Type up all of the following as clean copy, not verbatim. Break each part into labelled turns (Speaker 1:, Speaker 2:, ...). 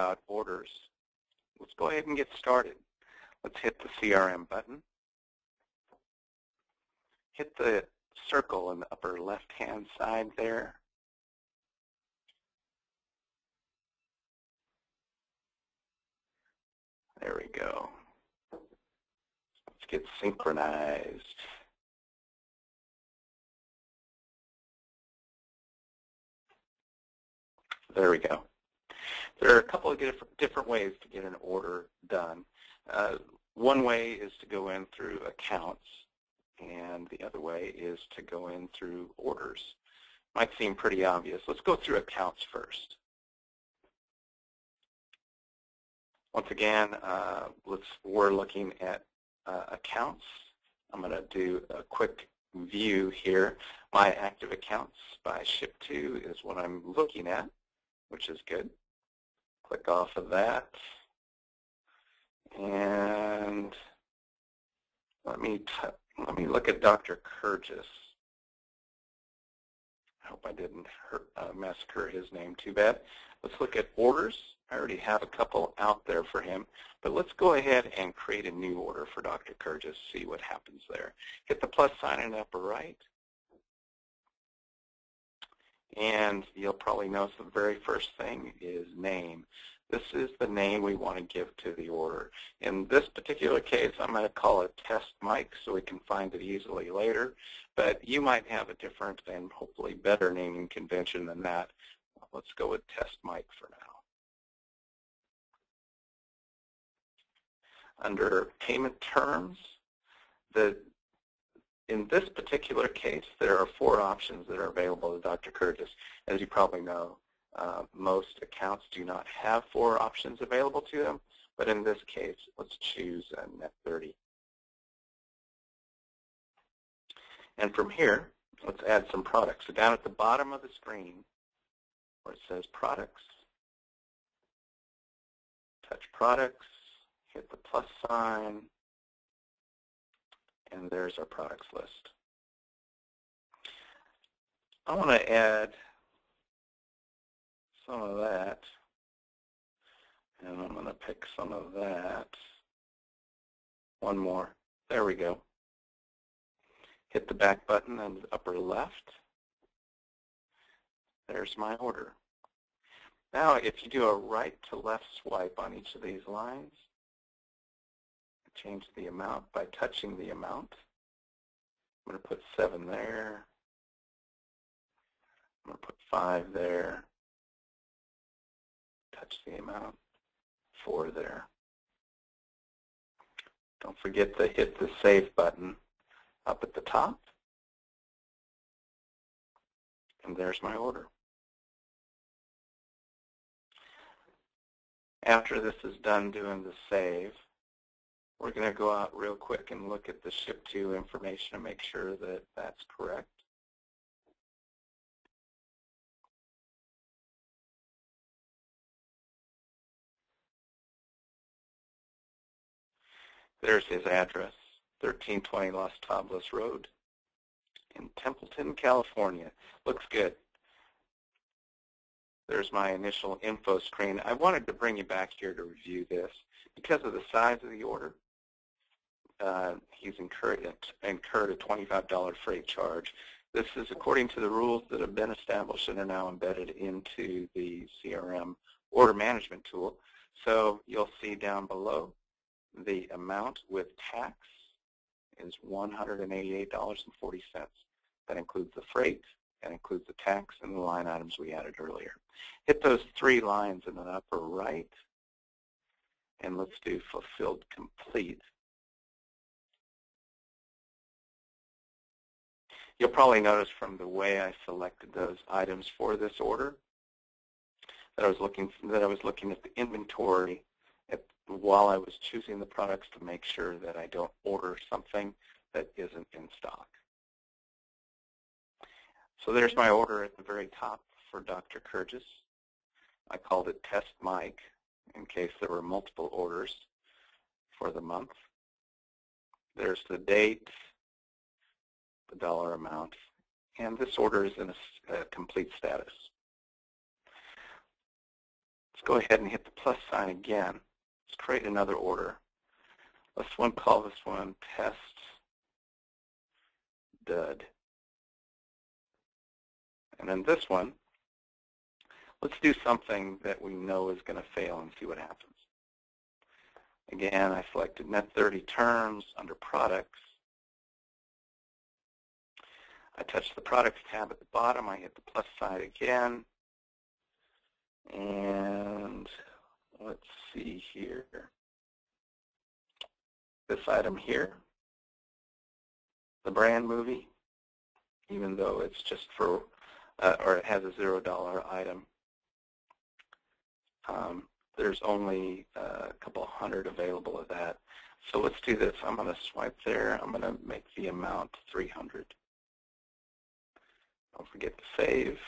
Speaker 1: about orders. Let's go ahead and get started. Let's hit the CRM button. Hit the circle in the upper left-hand side there. There we go. Let's get synchronized. There we go. There are a couple of different ways to get an order done. One way is to go in through accounts, and the other way is to go in through orders. Might seem pretty obvious. Let's go through accounts first. Once again, we're looking at accounts. I'm going to do a quick view here. My active accounts by ship to is what I'm looking at, which is good. Click off of that. And let me look at Dr. Kurgis. I hope I didn't massacre his name too bad. Let's look at orders. I already have a couple out there for him, but let's go ahead and create a new order for Dr. Kurgis, see what happens there. Hit the plus sign in the upper right, and you'll probably notice the very first thing is name. This is the name we want to give to the order. In this particular case, I'm going to call it Test Mike so we can find it easily later, but you might have a different and hopefully better naming convention than that. Let's go with Test Mike for now. Under payment terms, in this particular case, there are 4 options that are available to Dr. Kurgis. As you probably know, most accounts do not have 4 options available to them, but in this case, let's choose net 30. And from here, let's add some products. So down at the bottom of the screen, where it says products, touch products, hit the plus sign, and there's our products list. I want to add some of that, and I'm going to pick some of that. One more. There we go. Hit the back button in the upper left. There's my order. Now, if you do a right to left swipe on each of these lines, change the amount by touching the amount. I'm going to put 7 there. I'm going to put 5 there. Touch the amount, 4 there. Don't forget to hit the Save button up at the top. And there's my order. After this is done doing the save, we're going to go out real quick and look at the ship to information and make sure that that's correct. There's his address, 1320 Los Tablas Road in Templeton, California. Looks good. There's my initial info screen. I wanted to bring you back here to review this. Because of the size of the order, he's incurred a $25 freight charge. This is according to the rules that have been established and are now embedded into the CRM order management tool. So you'll see down below the amount with tax is $188.40. That includes the freight, that includes the tax, and the line items we added earlier. Hit those 3 lines in the upper right, and let's do fulfilled complete. You'll probably notice from the way I selected those items for this order that I was looking at the inventory while I was choosing the products to make sure that I don't order something that isn't in stock. So there's my order at the very top for Dr. Kurgis. I called it Test Mike in case there were multiple orders for the month. There's the date, the dollar amount, and this order is in a complete status. Let's go ahead and hit the plus sign again. Let's create another order. Let's call this one Pest Dud. And then this one, let's do something that we know is going to fail and see what happens. Again, I selected Net 30 Terms under Products. I touch the Products tab at the bottom. I hit the plus sign again. And let's see here. This item here, the brand movie, even though it's just for, or it has a $0 item, there's only a couple hundred available of that. So let's do this. I'm going to swipe there. I'm going to make the amount 300. Don't forget to save.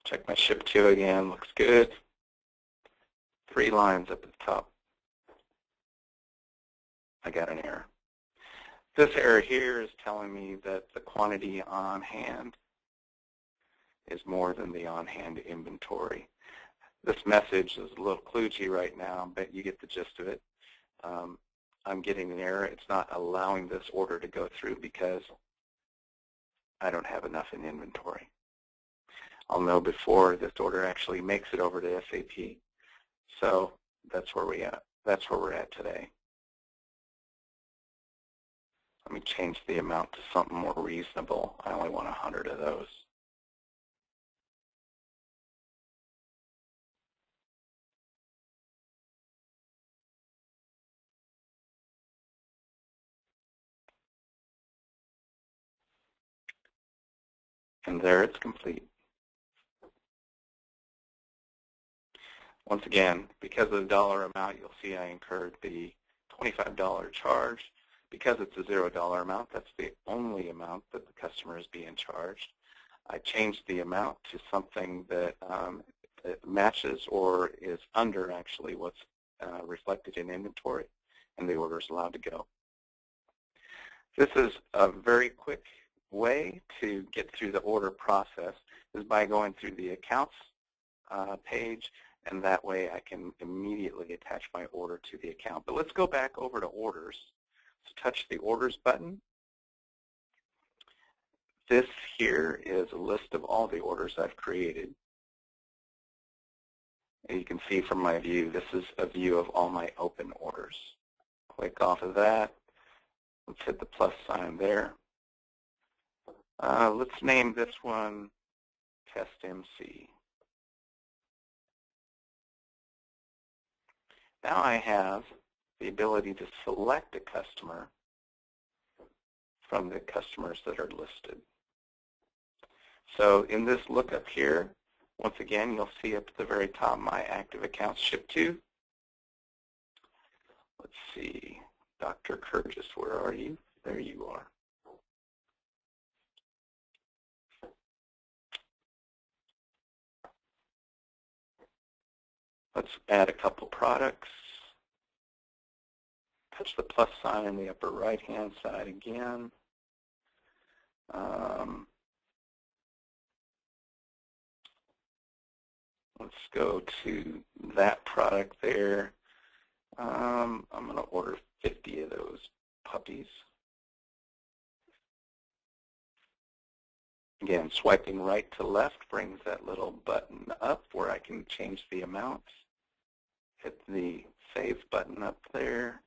Speaker 1: Check my ship to again. Looks good. 3 lines up at the top. I got an error. This error here is telling me that the quantity on hand is more than the on-hand inventory. This message is a little kludgy right now, but you get the gist of it. I'm getting an error. It's not allowing this order to go through because I don't have enough in inventory. I'll know before this order actually makes it over to SAP. So that's where we're at today. Let me change the amount to something more reasonable. I only want 100 of those. And there it's complete. Once again, because of the dollar amount, you'll see I incurred the $25 charge. Because it's a $0 amount, that's the only amount that the customer is being charged. I changed the amount to something that matches or is under actually what's reflected in inventory, and the order is allowed to go. This is a very quick way to get through the order process is by going through the accounts page, and that way I can immediately attach my order to the account. But let's go back over to orders. So touch the orders button. This here is a list of all the orders I've created. And you can see from my view, this is a view of all my open orders. Click off of that. Let's hit the plus sign there. Let's name this one Test MC. Now I have the ability to select a customer from the customers that are listed. So in this lookup here, once again, you'll see up at the very top my active accounts shipped to. Let's see, Dr. Curtis, where are you? There you are. Let's add a couple products. Touch the plus sign in the upper right-hand side again. Let's go to that product there. I'm going to order 50 of those puppies. Again, swiping right to left brings that little button up where I can change the amounts. Hit the Save button up there.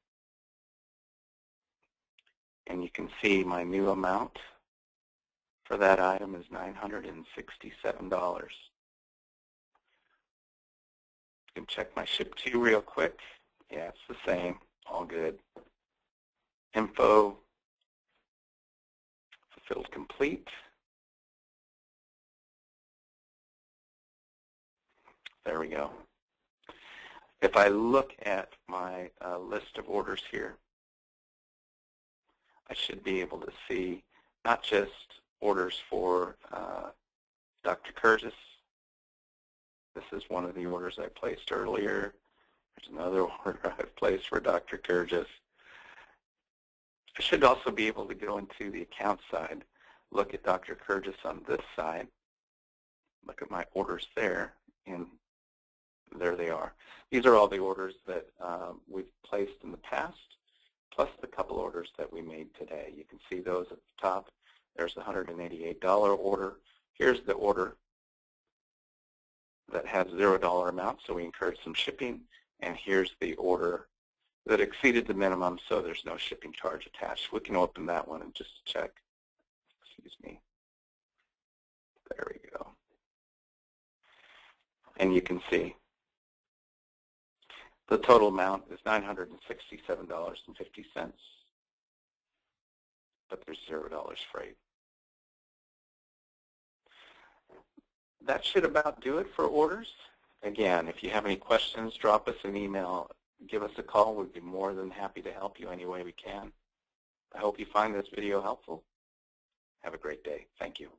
Speaker 1: And you can see my new amount for that item is $967. You can check my ship to real quick. Yeah, it's the same. All good. Info fulfilled complete. There we go. If I look at my list of orders here, I should be able to see not just orders for Dr. Curtis. This is one of the orders I placed earlier. There's another order I've placed for Dr. Curtis. I should also be able to go into the account side. look at Dr. Kurgis on this side. Look at my orders there, and there they are. These are all the orders that we've placed in the past, plus the couple orders that we made today. You can see those at the top. There's the $188 order. Here's the order that has $0 amount, so we incurred some shipping. And here's the order that exceeded the minimum, so there's no shipping charge attached. We can open that one and just check. Excuse me. There we go. And you can see the total amount is $967.50, but there's $0 freight. That should about do it for orders. Again, if you have any questions, drop us an email, give us a call. We'd be more than happy to help you any way we can. I hope you find this video helpful. Have a great day. Thank you.